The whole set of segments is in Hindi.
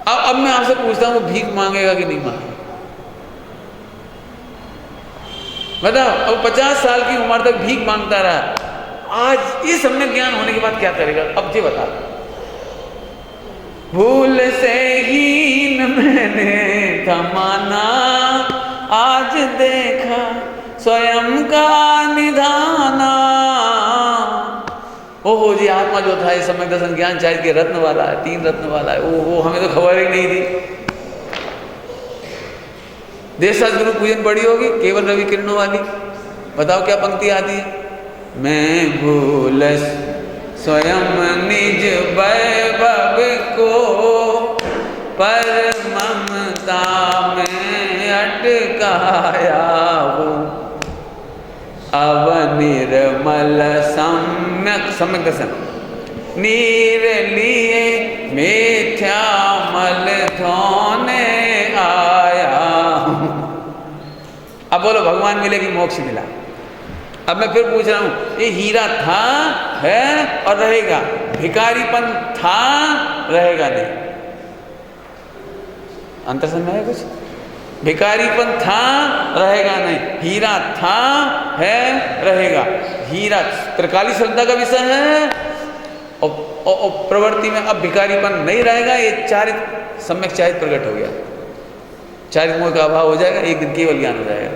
अब मैं आपसे पूछता हूं, वो भीख मांगेगा कि नहीं मांगेगा? बताओ। अब 50 साल की उम्र तक भीख मांगता रहा, आज ये सम्यक ज्ञान होने के बाद क्या करेगा? अब जी बता। भूल से हीन मैंने थमाना, आज देखा स्वयं का निधाना। ओहो जी, आत्मा जो था ये सम्यक दर्शन ज्ञान चाहिए के रत्न वाला है, 3 रत्न वाला है। ओहो, हमें तो खबर ही नहीं थी। देश गुरु पूजन पड़ी होगी केवल रवि किरणों वाली। बताओ क्या पंक्ति आती है? मैं भूल स्वयं निज वैभव को, पर ममता में अटकाया हूँ। अब निर्मल सम्यक दर्शन नीर लिए मिथ्या मल धोने आया हूँ। अब बोलो, भगवान मिले कि मोक्ष मिला? अब मैं फिर पूछ रहा हूं, ये हीरा था, है और रहेगा, भिखारीपन था, रहेगा नहीं। अंतर समझ में है कुछ? भिखारीपन था, रहेगा नहीं। हीरा था, है, रहेगा। हीरा त्रिकाली श्रद्धा का विषय है और प्रवृत्ति में अब भिखारीपन नहीं रहेगा। ये चारित सम्यक चारित प्रकट हो गया, चारित मोह का अभाव हो जाएगा, एक दिन केवल ज्ञान हो जाएगा।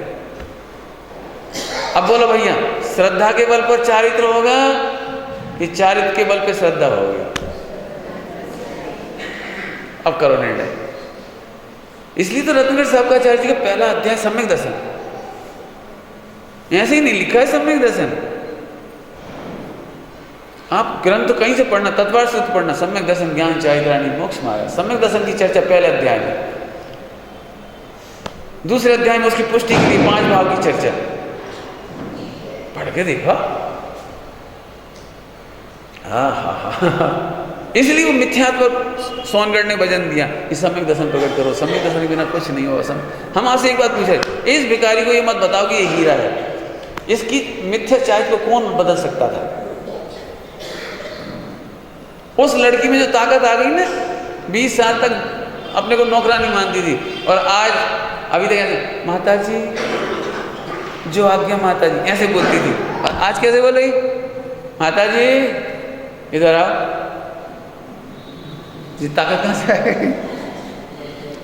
अब बोलो भैया, श्रद्धा के बल पर चारित्र होगा कि चारित्र के बल पर श्रद्धा होगी? अब करो निर्णय। इसलिए तो रत्नगढ़ साहब का आचार्य जी का पहला अध्याय सम्यक दर्शन, ऐसे ही नहीं लिखा है सम्यक दर्शन। आप ग्रंथ तो कहीं से पढ़ना, तत्वार सूत्र पढ़ना, सम्यक दर्शन ज्ञान चारित्राणी मोक्ष मार्ग। सम्यक दर्शन की चर्चा पहले अध्याय में। दूसरे अध्याय में उसकी पुष्टि के लिए 5 भाव की चर्चा। पढ़ के देखा। इसलिए वो मिथ्यात्व सोनगढ़ ने भजन दिया, इस सम्यक दर्शन प्रकट करो, सम्यक दर्शन के बिना कुछ नहीं होगा। हम आपसे एक बात पूछे, इस भिखारी को ये मत बताओ कि ये हीरा है, इसकी मिथ्या चारित्र को कौन बदल सकता था? उस लड़की में जो ताकत आ गई ना, 20 साल तक अपने को नौकरानी मानती थी, और आज अभी तक माता जी जो आज्ञा माता जी ऐसे बोलती थी, और आज कैसे बोल रही? माता जी इधर आओ। जी ताकत कहाँ से आएगी?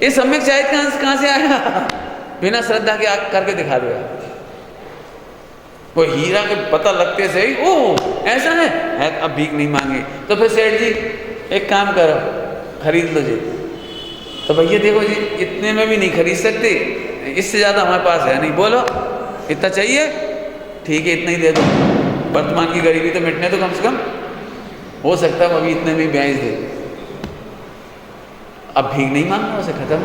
ये सम्यक चारित्र कहाँ से आया? बिना श्रद्धा के करके दिखा दो। वो हीरा के पता लगते से ही ओ ऐसा है अब भीख नहीं मांगे। तो फिर सेठ जी एक काम करो, खरीद लो जी। तो भैया देखो जी, इतने में भी नहीं खरीद सकते, इससे ज़्यादा हमारे पास है नहीं। बोलो इतना चाहिए, ठीक है इतना ही दे दो। वर्तमान की गरीबी तो मिटने तो कम से कम हो सकता है अभी इतने में ब्याज दे। अब भीख नहीं मांगना, उसे खत्म।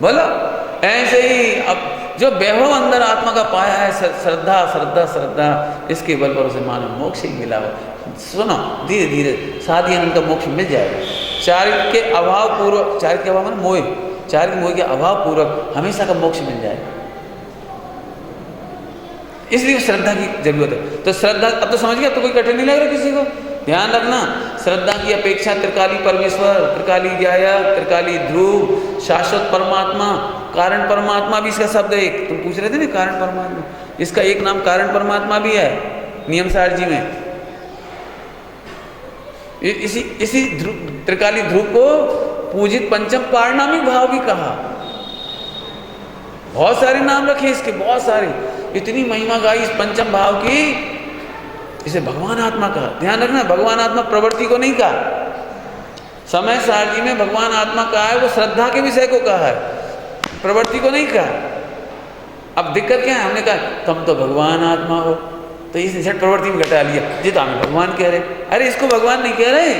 बोलो ऐसे ही अब जो वैभव अंदर आत्मा का पाया है, श्रद्धा श्रद्धा श्रद्धा, इसके बल पर उसे मानव मोक्ष ही मिला हो। सुनो, धीरे धीरे साधी उनका मोक्ष मिल जाएगा। चारित्र के अभाव पूर्वक, चारित्र के अभाव में मोह, चारित्र मोह के अभाव पूर्वक हमेशा का मोक्ष मिल जाएगा। इसलिए श्रद्धा की जरूरत है। तो श्रद्धा, अब तो समझ गया, तो कोई कठिन नहीं लग रहा किसी को। ध्यान रखना, श्रद्धा की अपेक्षा त्रिकाली परमेश्वर, त्रिकाली ज्ञाया, त्रिकाली ध्रुव, शाश्वत परमात्मा, कारण परमात्मा भी इसका शब्द है एक। तुम पूछ रहे थे ना कारण परमात्मा, इसका एक नाम कारण परमात्मा भी है नियम सार जी में। इसी त्रिकाली ध्रुव को पूजित पंचम पारणामिक भाव भी कहा। बहुत सारे नाम रखे इसके, बहुत सारे, इतनी महिमा गाई इस पंचम भाव की, इसे भगवान आत्मा कहा। ध्यान रखना, भगवान आत्मा प्रवृत्ति को नहीं कहा। समय सार जी ने भगवान आत्मा कहा है, वो श्रद्धा के विषय को कहा है, प्रवृत्ति को नहीं कहा। अब दिक्कत क्या है, हमने कहा तुम तो भगवान आत्मा हो, तो इसने झट प्रवृत्ति में घटा लिया जी, तो हमें भगवान कह रहे। अरे इसको भगवान नहीं कह रहे,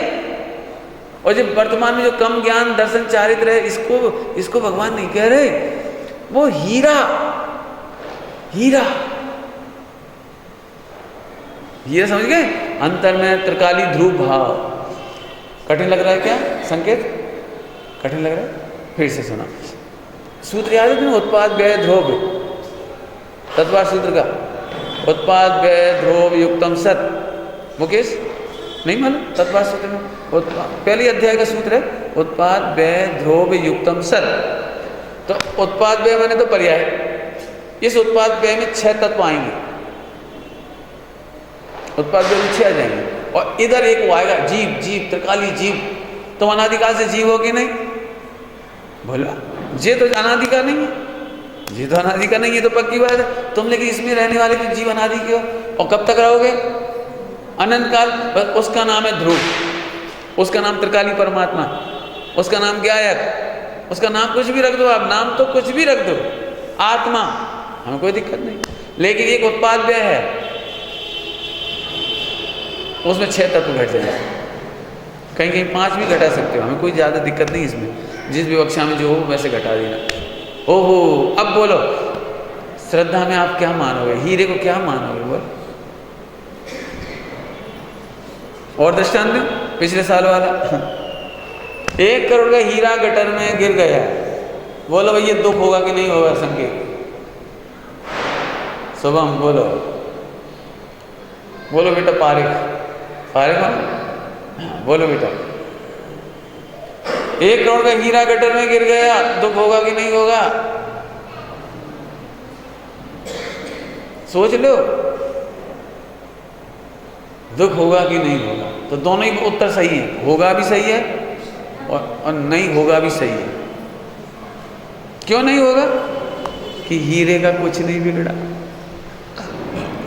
और जब वर्तमान में जो कम ज्ञान दर्शन चारित्र है, इसको भगवान नहीं कह रहे। वो हीरा हीरा हीरा समझ गए? अंतर में त्रिकाली ध्रुव भाव। कठिन लग रहा है क्या संकेत? कठिन लग रहा है? फिर से सुना, सूत्र याद है? उत्पाद व्यय ध्रुव, तत्वार सूत्र का उत्पाद व्यय ध्रुव युक्तम सत। मुकेश नहीं मालूम? तत्पाद सूत्र में पहले अध्याय का सूत्र है, उत्पाद व्यय ध्रुव युक्तम सत। तो उत्पाद व्यय मैंने तो पर्याय, इस उत्पाद व्यय में 6 तत्व आएंगे, उत्पाद व्यय में 6 आ जाएंगे। और इधर एक वो आएगा जीव, जीव त्रिकाली जीव। तो अनादिकाल से जीव हो कि नहीं? बोला ये तो अनादि का नहीं है, ये तो अनादि का नहीं है, तो पक्की बात है। तुम लेकिन इसमें रहने वाले तो जीव अनादि के हो, और कब तक रहोगे? अनंत काल। उसका नाम है ध्रुव, उसका नाम त्रिकाली परमात्मा, उसका नाम गायक, उसका नाम कुछ भी रख दो आप, नाम तो कुछ भी रख दो, आत्मा, हमें कोई दिक्कत नहीं। लेकिन एक उत्पाद व्यय है, उसमें 6 तत्व घट जाएंगे, कहीं कहीं 5 भी घटा सकते हो, हमें कोई ज़्यादा दिक्कत नहीं इसमें। जिस विवक्षा में जो हो वैसे घटा देना। ओहो, अब बोलो श्रद्धा में आप क्या मानोगे? हीरे को क्या मानोगे? बोलो। और दृष्टांत दो, पिछले साल वाला 1 करोड़ का हीरा गटर में गिर गया, बोलो भाई ये दुख होगा कि नहीं होगा? संकेत शुभम बोलो, बोलो बेटा। पारिक, पारिक बोलो बेटा। 1 करोड़ का हीरा गटर में गिर गया, दुख होगा कि नहीं होगा? सोच लो, दुख होगा कि नहीं होगा? तो दोनों ही उत्तर सही है, होगा भी सही है और नहीं होगा भी सही है। क्यों नहीं होगा? कि हीरे का कुछ नहीं बिगड़ा,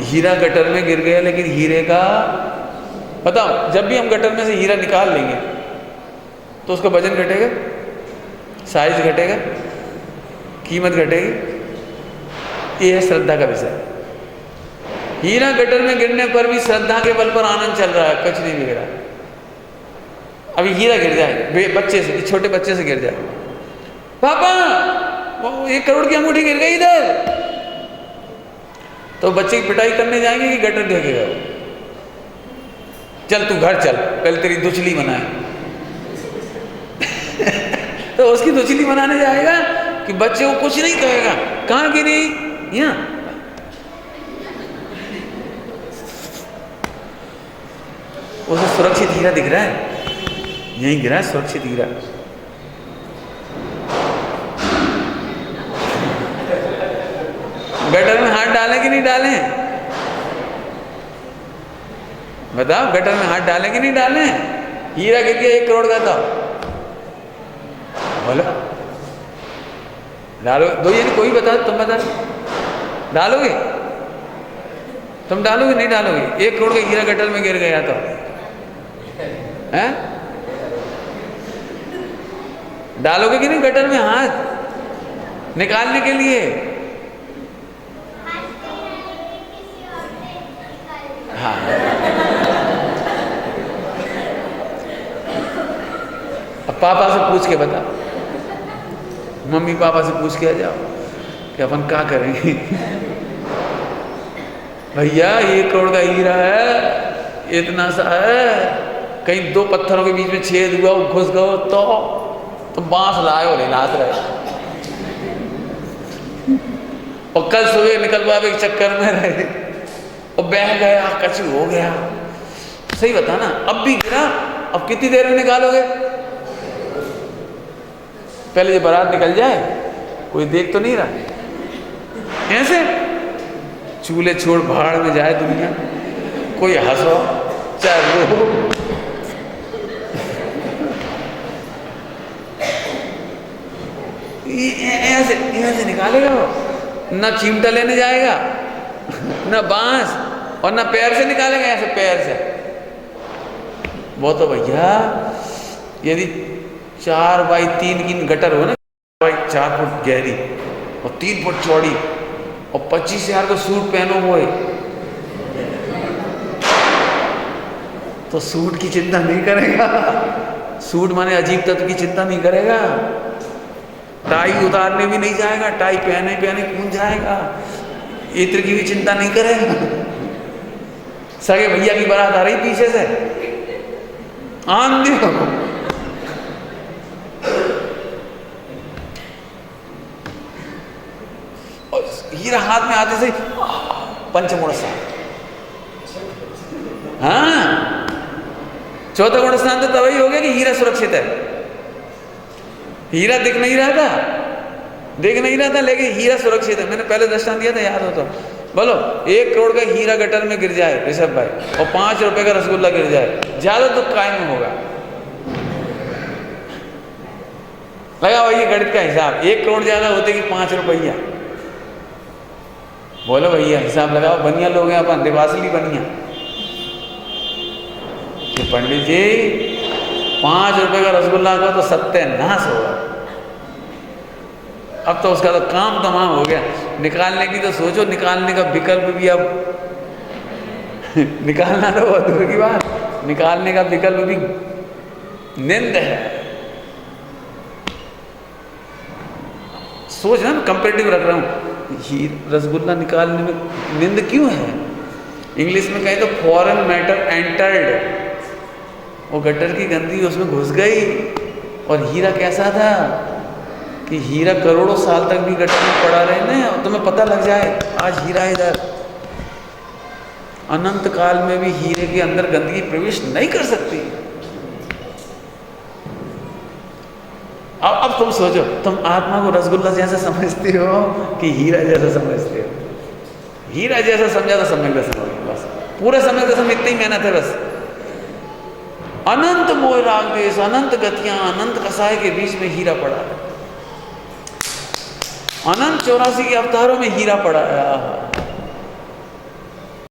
हीरा गटर में गिर गया, लेकिन हीरे का बताओ, जब भी हम गटर में से हीरा निकाल लेंगे तो उसका वजन घटेगा, साइज घटेगा, कीमत घटेगी। ये है श्रद्धा का विषय। हीरा गटर में गिरने पर भी श्रद्धा के बल पर आनंद चल रहा है, कुछ नहीं बिगड़ा। अभी हीरा गिर जाए बच्चे से, छोटे बच्चे से गिर जाए, पापा वो 1 करोड़ की अंगूठी गिर गई इधर, तो बच्चे की पिटाई करने जाएंगे कि गटर देखेगा? चल तू घर चल, पहले तेरी दुचली बनाए तो उसकी दुचली बनाने जाएगा कि बच्चे को कुछ नहीं कहेगा। कहाँ गिरी? यहाँ। उसे सुरक्षित हीरा दिख रहा है, यहीं गिरा है सुरक्षित हीरा। गटर में हाथ डालें कि नहीं डालें? बताओ, गटर में हाथ डालें कि नहीं डालें? हीरा गिर गया 1 करोड़ का था, बोलो डालो? दो ये कोई बता, तुम बता, डालोगे? तुम डालोगे नहीं डालोगे? 1 करोड़ का हीरा गटर में गिर गया तो हैं? डालोगे कि नहीं गटर में हाथ निकालने के लिए? हाँ, अब पापा से पूछ के बता, मम्मी पापा से पूछ के आ जाओ कि अपन क्या करेंगे। भैया 1 करोड़ का हीरा है, इतना सा है, कहीं 2 पत्थरों के बीच में छेद हुआ, घुस गए तो बांस लाए और हिलात रहे, और कल सुबह निकलवावे के चक्कर में रहे और बह गया, कचू हो गया। सही बता ना, अब भी गिरा, अब कितनी देर में निकालोगे? पहले ये बारात निकल जाए, कोई देख तो नहीं रहा, ऐसे चूल्हे छोड़ भाड़ में जाए दुनिया, कोई हंसो चाहे रो, ऐसे निकालेगा वो। ना चिमटा लेने जाएगा, ना बांस, और ना पैर से निकालेगा, ऐसे पैर से। वो तो भैया यदि 4 बाई 3 की गटर हो ना, 4 फुट गहरी और 3 फुट चौड़ी, और 25,000 का सूट पहनो हुए, तो सूट की चिंता नहीं करेगा। सूट माने अजीब तत्व की चिंता नहीं करेगा, टाई उतारने भी नहीं जाएगा, टाई पहने पहने कूद जाएगा, इत्र की भी चिंता नहीं करेगा। सगे भैया की बारात आ रही पीछे से, आंधी हो, और हीरा हाथ में आते से पंचमुड़ सा, हाँ चौथा गुण स्नान तो तभी हो गया कि हीरा सुरक्षित है। हीरा दिख नहीं रहा था लेकिन हीरा सुरक्षित है। मैंने पहले दृष्टांत दिया था, याद हो तो बोलो। 1 करोड़ का हीरा गटर में गिर जाए ऋषभ भाई, और 5 रुपए का रसगुल्ला गिर जाए, ज्यादा दुख काय में होगा? लगाओ ये गणित का हिसाब, 1 करोड़ ज्यादा होते कि 5 रुपया? बोलो भैया, हिसाब लगाओ। बनिया लोग हैं अपन, दिवासली बनिया कि पंडित जी 5 रुपए का रसगुल्ला का तो सत्यानाश होगा। अब तो उसका तो काम तमाम हो गया। निकालने की तो सोचो, निकालने का विकल्प भी अब निकालना तो बहुत दूर की बात, निकालने का विकल्प भी निंद है। सोच ना, कंपेरेटिव रख रहा हूँ। रसगुल्ला निकालने में निंद क्यों है? इंग्लिश में कहें तो फॉरेन मैटर एंटर्ड, वो गटर की गंदगी उसमें घुस गई। और हीरा कैसा था कि हीरा करोड़ों साल तक भी गटर में पड़ा रहे ना, और तुम्हें पता लग जाए आज हीरा इधर। अनंत काल में भी हीरे के अंदर गंदगी प्रवेश नहीं कर सकती। अब तुम सोचो, तुम आत्मा को रसगुल्ला जैसा समझते हो कि हीरा जैसा समझते हो? हीरा जैसा समझा तो सम्यक दर्शन हो गया बस। पूरे सम्यक दर्शन में इतनी ही मेहनत है बस। अनंत मोह राग देश, अनंत गतियां, अनंत कसाय के बीच में हीरा पड़ा है। अनंत 84 के अवतारों में हीरा पड़ा है।